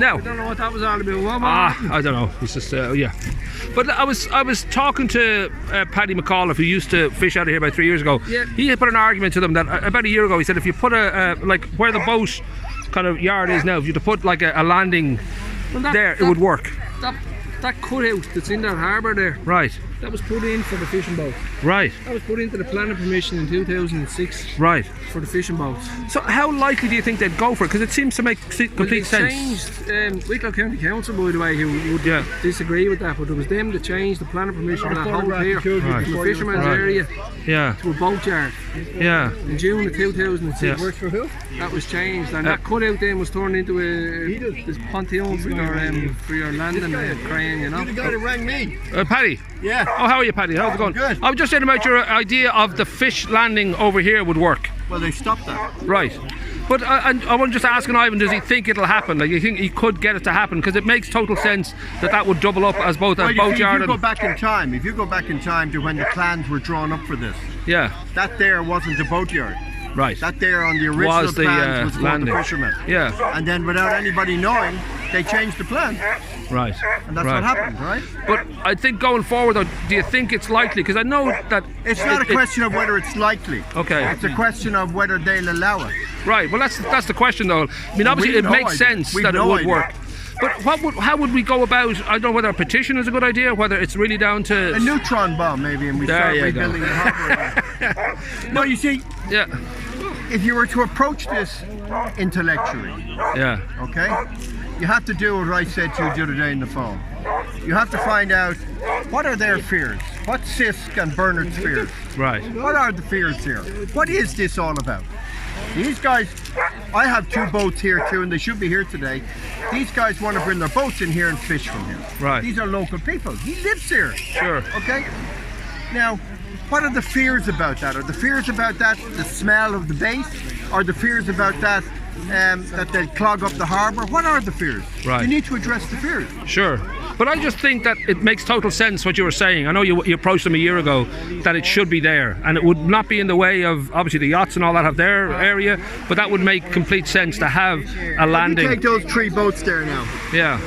Now, I don't know what that was all about. I don't know. It's just yeah. But I was talking to Paddy McAuliffe, who used to fish out of here about 3 years ago. Yeah. He had put an argument to them that about a year ago. He said if you put like where the boat kind of yard is now, if you to put like a landing there, it would work. That cutout that's in that harbour there. Right. That was put in for the fishing boat. Right. That was put into the planning permission in 2006. Right. For the fishing boats. So how likely do you think they'd go for it? Because it seems to make complete sense. Changed, Wicklow County Council, by the way, who would disagree with that, but it was them that changed the planning permission on that whole pier from the fisherman's area to a boat yard. Yeah. In June of 2006. Yeah. Works for who? That was changed, and that cutout then was turned into this pontoon for your landing crane, you know. You're the guy that rang me. Paddy. Yeah. Oh, how are you, Paddy? How's it going? Good. I was just saying about your idea of the fish landing over here would work. Well, they stopped that. Right. But I want to just ask Ivan, does he think it'll happen? Like, you think he could get it to happen? Because it makes total sense that would double up as both a boat yard and... If you go back in time to when the plans were drawn up for this, that there wasn't a boat yard. Right. That there on the original plans was for the fishermen. Yeah. And then without anybody knowing, they changed the plan. Right. And that's what happened, right? But I think going forward, though, do you think it's likely? Because I know that... It's not a question of whether it's likely. Okay. It's a question of whether they'll allow it. Right. Well, that's the question, though. I mean, obviously, it makes sense that it would work. But how would we go about? I don't know whether a petition is a good idea, whether it's really down to... A neutron bomb, maybe, and we start rebuilding the harbour. No, you see... Yeah. If you were to approach this intellectually, okay, you have to do what I said to you the other day on the phone. You have to find out what are their fears. What's Sisk and Bernard's fears? Right. What are the fears here? What is this all about? These guys, I have 2 boats here too, and they should be here today. These guys want to bring their boats in here and fish from here. Right. These are local people. He lives here. Sure. Okay. Now, what are the fears about that? Are the fears about that the smell of the bait? Are the fears about that that they'll clog up the harbour? What are the fears? Right. You need to address the fears. Sure. But I just think that it makes total sense what you were saying. I know you approached them a year ago that it should be there, and it would not be in the way of, obviously the yachts and all that have their area, but that would make complete sense to have a landing. You take those 3 boats there now. Yeah.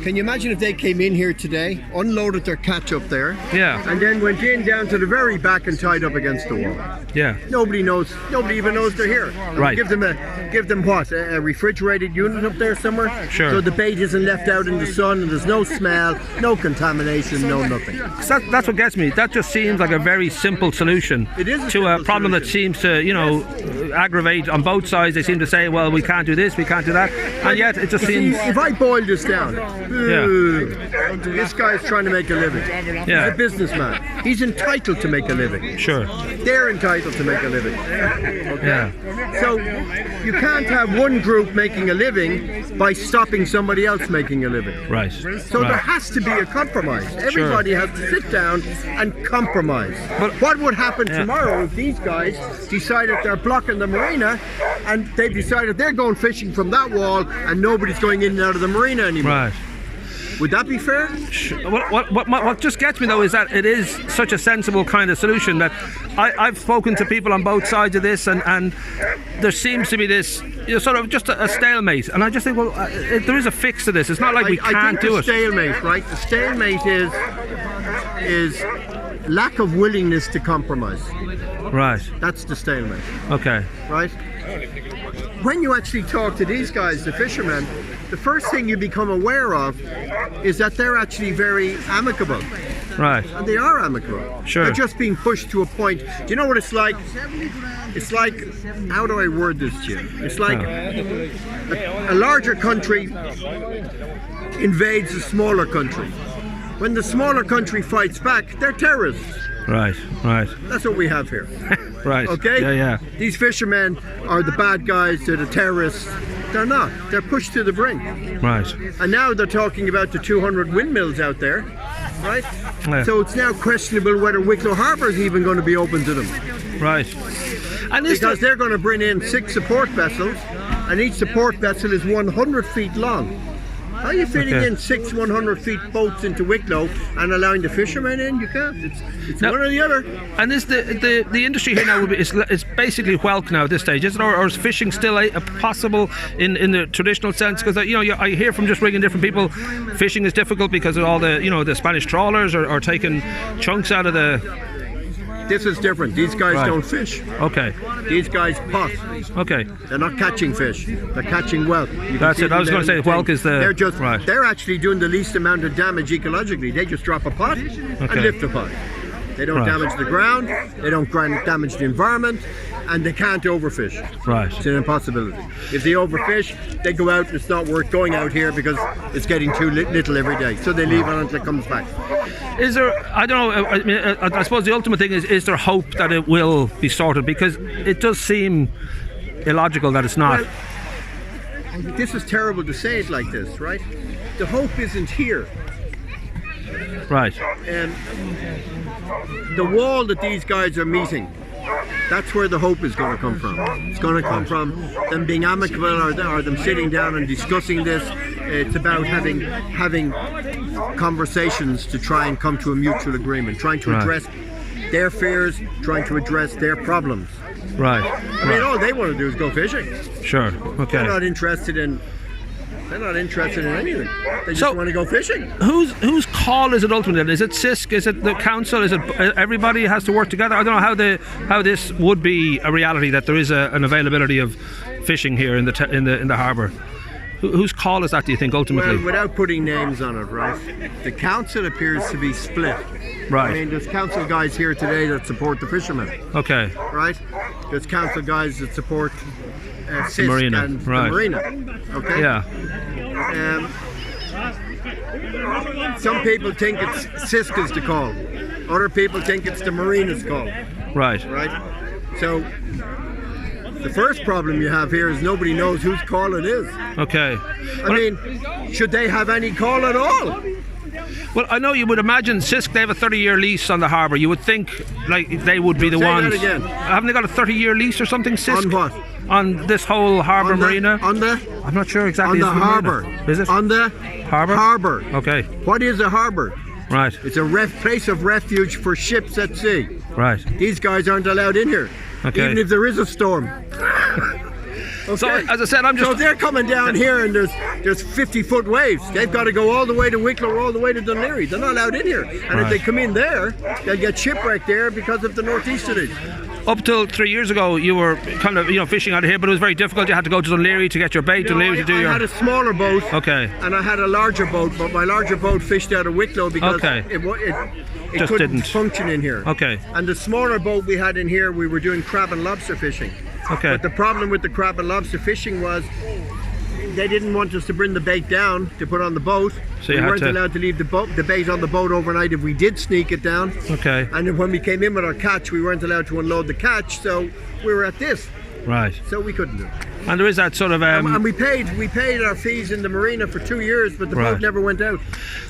Can you imagine if they came in here today, unloaded their catch up there, and then went in down to the very back and tied up against the wall? Yeah. Nobody knows. Nobody even knows they're here. Right. Give them what? A refrigerated unit up there somewhere. Sure. So the bait isn't left out in the sun, and there's no smell, no contamination, no nothing. That's what gets me. That just seems like a very simple solution to a problem that seems to, aggravate on both sides. They seem to say, well, we can't do this, we can't do that, and yet it just seems... If I boil this down, this guy's trying to make a living. He's a businessman. He's entitled to make a living. Sure. They're entitled to make a living. Okay? Yeah. So you can't have one group making a living by stopping somebody else making a living. Right. So there has to be a compromise. Everybody has to sit down and compromise. But what would happen tomorrow if these guys decided they're blocking the marina and they've decided they're going fishing from that wall and nobody's going in and out of the marina anymore? Right. Would that be fair? What just gets me though is that it is such a sensible kind of solution that I've spoken to people on both sides of this, and there seems to be this sort of just a stalemate, and I just think, well, there is a fix to this. It's not like we can't do it. Stalemate, right? The stalemate is lack of willingness to compromise. Right. That's the stalemate. Okay. Right? When you actually talk to these guys, the fishermen, the first thing you become aware of is that they're actually very amicable. Right. And they are amicable. Sure. They're just being pushed to a point. Do you know what it's like? It's like, how do I word this to you? It's like a larger country invades a smaller country. When the smaller country fights back, they're terrorists. Right, right. That's what we have here. Right. Okay? Yeah. These fishermen are the bad guys, they're the terrorists. They're not. They're pushed to the brink. Right. And now they're talking about the 200 windmills out there, right? Yeah. So it's now questionable whether Wicklow Harbour is even going to be open to them. Right. And because they're going to bring in 6 support vessels, and each support vessel is 100 feet long. How are you fitting in 6 100-feet boats into Wicklow and allowing the fishermen in? You can't. It's one or the other. And is the industry here now is basically whelk now at this stage, is it, or is fishing still a possible in the traditional sense? Because I hear from just ringing different people, fishing is difficult because of all the Spanish trawlers are taking chunks out of the. This is different. These guys don't fish. Okay. These guys pot. Okay. They're not catching fish. They're catching whelk. That's it. I was going to say whelk is the. They're actually doing the least amount of damage ecologically. They just drop a pot and lift the pot. They don't damage the ground. They don't damage the environment, and they can't overfish. Right. It's an impossibility. If they overfish, they go out and it's not worth going out here because it's getting too little every day. So they leave it until it comes back. Is there, I don't know, I mean, I suppose the ultimate thing is there hope that it will be sorted? Because it does seem illogical that it's not. Well, this is terrible to say it like this, right? The hope isn't here. Right. The wall that these guys are meeting, that's where the hope is going to come from. It's going to come from them being amicable or them sitting down and discussing this. It's about having conversations to try and come to a mutual agreement, trying to address their fears, trying to address their problems. Right. I mean, all they want to do is go fishing. Sure. Okay. They're not interested in anything. They just want to go fishing. Whose call is it ultimately? Is it CISC? Is it the council? Is it everybody has to work together? I don't know how this would be a reality, that there is an availability of fishing here in the harbour. Whose call is that, do you think, ultimately? Well, without putting names on it, right? The council appears to be split. Right. I mean, there's council guys here today that support the fishermen. Okay. Right? There's council guys that support CISC marina. And right. the marina. Okay? Yeah. Some people think it's CISC's the call. Other people think it's the marina's call. Right. Right? So the first problem you have here is nobody knows whose call it is. Okay. I mean, should they have any call at all? Well, I know you would imagine CISC, they have a 30-year lease on the harbour. You would think like they would be the ones. Say that again. Haven't they got a 30-year lease or something, CISC? On what? On this whole harbour marina? I'm not sure exactly. On the harbour. Is it? On the harbour? Harbour. Okay. What is a harbour? Right. It's a place of refuge for ships at sea. Right. These guys aren't allowed in here. Okay. Even if there is a storm. Okay. So, as I said, So if they're coming down here and there's 50-foot waves, they've got to go all the way to Wicklow or all the way to Dunleary. They're not allowed in here. And if they come in there, they'll get shipwrecked there because of the northeasterlies. Up till 3 years ago, you were kind of fishing out of here, but it was very difficult. You had to go to Dunleary to get your bait. I had a smaller boat. Okay. And I had a larger boat, but my larger boat fished out of Wicklow because it just couldn't function in here. Okay. And the smaller boat we had in here, we were doing crab and lobster fishing. Okay. But the problem with the crab and lobster fishing was they didn't want us to bring the bait down to put on the boat. So we weren't allowed to leave the bait on the boat overnight if we did sneak it down. Okay. And then when we came in with our catch, we weren't allowed to unload the catch, so we were at this. Right. So we couldn't do it. And there is that sort of and we paid our fees in the marina for 2 years, but the boat never went out.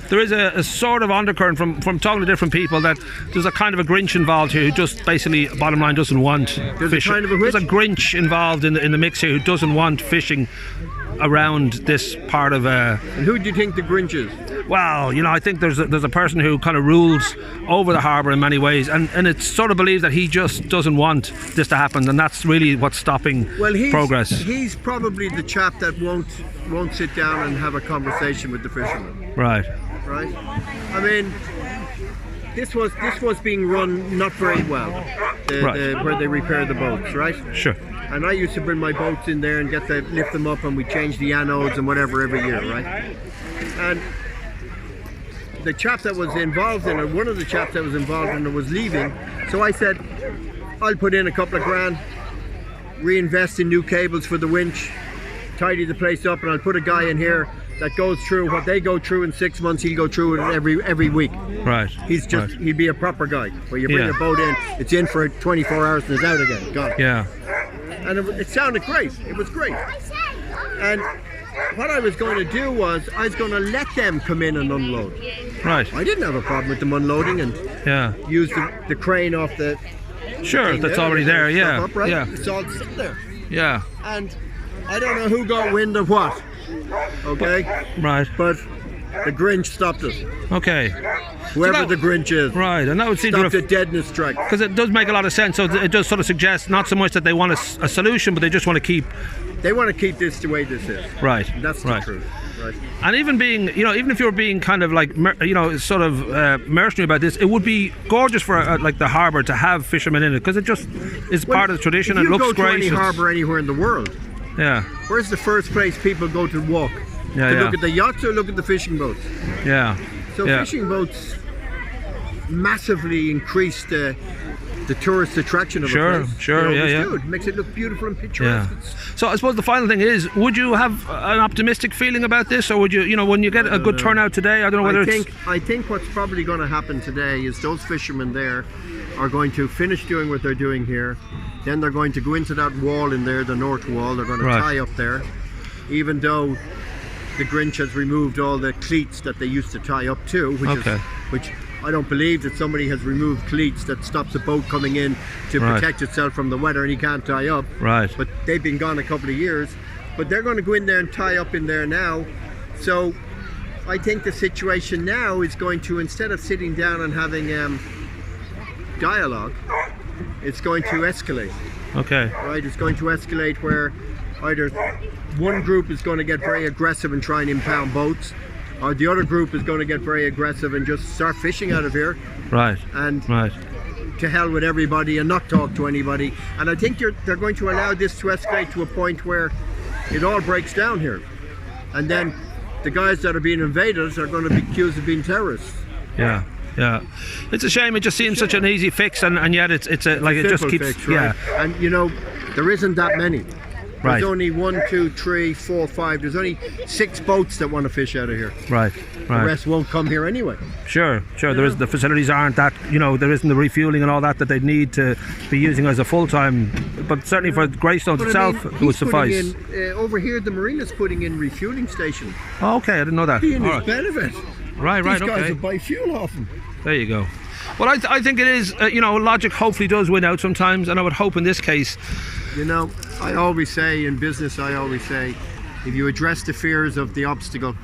There is a sort of undercurrent from talking to different people that there's a kind of a Grinch involved here who just basically, bottom line, doesn't want fishing. There's a Grinch involved in the mix here who doesn't want fishing around this part of. And who do you think the Grinch is? Well, I think there's a person who kind of rules over the harbour in many ways, and it's sort of believed that he just doesn't want this to happen, and that's really what's stopping progress. He's probably the chap that won't sit down and have a conversation with the fishermen. Right. Right. I mean, this was being run not very well. Where they repair the boats, right? Sure. And I used to bring my boats in there and lift them up, and we change the anodes and whatever every year, right? And the chap that was involved in it, one of the chaps that was involved in it was leaving. So I said, I'll put in a couple of grand, reinvest in new cables for the winch, tidy the place up, and I'll put a guy in here that goes through what they go through in 6 months. He'll go through it every week. Right. He'd be a proper guy. Where you bring a boat in, it's in for 24 hours and it's out again. Got it. Yeah. And it sounded great. It was great. And what I was going to do was I was going to let them come in and unload. Right. I didn't have a problem with them unloading and use the crane off the. Sure, that's already there. Yeah. Up, right? Yeah. It's all sitting there. Yeah. And I don't know who got wind of what, Okay? Right. But the Grinch stopped it. Okay. Whoever the Grinch is. Right, and that would seem stopped it dead in its tracks. Because it does make a lot of sense. So it does sort of suggest not so much that they want a solution, but they just want to keep. They want to keep this the way this is. Right. That's the truth. Right. And even being, even if you were being kind of like, sort of mercenary about this, it would be gorgeous for like the harbour to have fishermen in it, because it just is part of the tradition and looks great. If you go to any harbour anywhere in the world, where's the first place people go to walk? To look at the yachts or look at the fishing boats? Yeah. So fishing boats massively increase the tourist attraction of a place. Sure, It makes it look beautiful and picturesque. So I suppose the final thing is, would you have an optimistic feeling about this, or would you, when you get a good turnout today? I don't know whether I think what's probably going to happen today is those fishermen there are going to finish doing what they're doing here. Then they're going to go into that wall in there, the north wall. They're going to tie up there, even though the Grinch has removed all the cleats that they used to tie up to, which I don't believe that somebody has removed cleats that stops a boat coming in to protect itself from the weather, and he can't tie up. Right. But they've been gone a couple of years. But they're going to go in there and tie up in there now. So I think the situation now is going to, instead of sitting down and having dialogue, it's going to escalate. Okay. Right. It's going to escalate where either one group is going to get very aggressive and try and impound boats, or the other group is going to get very aggressive and just start fishing out of here. Right. And to hell with everybody and not talk to anybody. And I think they're going to allow this to escalate to a point where it all breaks down here. And then the guys that are being invaders are going to be accused of being terrorists. Yeah. Yeah, it's a shame. It just seems such an easy fix, and yet it's it just keeps fix, right? And there isn't that many. There's only 1, 2, 3, 4, 5. There's only 6 boats that want to fish out of here. Right. The rest won't come here anyway. Sure. There is, the facilities aren't that, there isn't the refueling and all that they need to be using as a full-time. But certainly for Greystones itself, it would suffice. Over here, the marina's putting in refueling stations. Oh, okay, I didn't know that. His benefit. Right. These guys will buy fuel off them. There you go. Well, I think it is. Logic hopefully does win out sometimes, and I would hope in this case. I always say in business, if you address the fears of the obstacle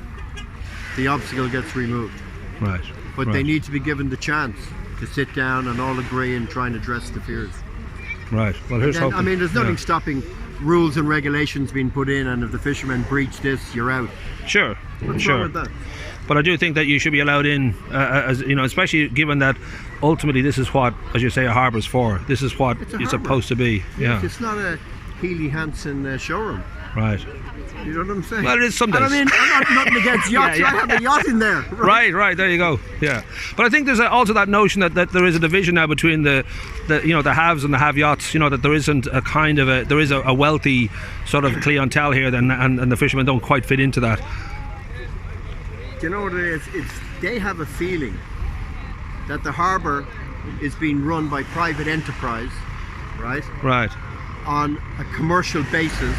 gets removed. Right. But they need to be given the chance to sit down and all agree and try and address the fears. Right. Well, here's hoping. There's nothing stopping rules and regulations being put in, and if the fishermen breach this, you're out. Sure. What's wrong with that? But I do think that you should be allowed in, especially given that ultimately this is what, as you say, a harbour's for. This is what it's supposed to be. Yeah. It's not a Healy Hansen showroom. Right. You know what I'm saying? Well, it is some days. I'm not nothing against yachts. I have a yacht in there. Right. There you go. Yeah. But I think there's also that notion that there is a division now between the haves and the have-yachts. That there isn't there is a wealthy sort of clientele here, and the fishermen don't quite fit into that. Do you know what it is? They have a feeling that the harbour is being run by private enterprise, right? Right. On a commercial basis.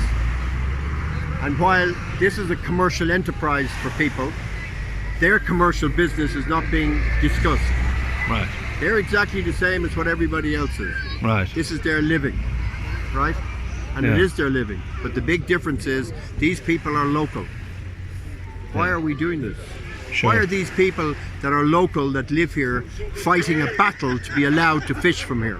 And while this is a commercial enterprise for people, their commercial business is not being discussed. Right. They're exactly the same as what everybody else is. Right. This is their living, right? And it is their living. But the big difference is these people are local. Why are we doing this? Sure. Why are these people that are local, that live here, fighting a battle to be allowed to fish from here?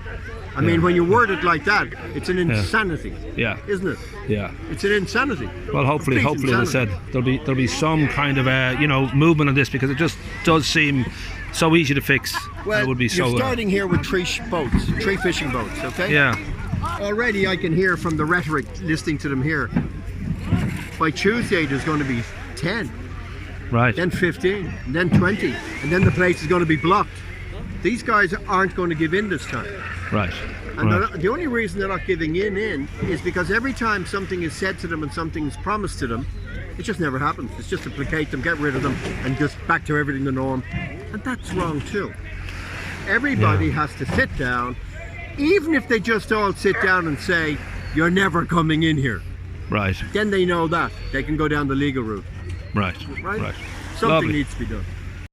I mean, when you word it like that, it's an insanity. Yeah. Isn't it? Yeah. It's an insanity. Well, hopefully, as I said, there'll be some kind of movement on this, because it just does seem so easy to fix. Well, it would be you're starting here with 3 fishing boats, okay? Yeah. Already I can hear from the rhetoric listening to them here. By Tuesday there's going to be 10. Right. Then 15, and then 20, and then the place is going to be blocked. These guys aren't going to give in this time. Right. And the only reason they're not giving in is because every time something is said to them and something is promised to them, it just never happens. It's just to placate them, get rid of them, and just back to everything the norm. And that's wrong too. Everybody has to sit down, even if they just all sit down and say, "You're never coming in here." Right. Then they know that they can go down the legal route. Right. Something Lovely. needs to be done.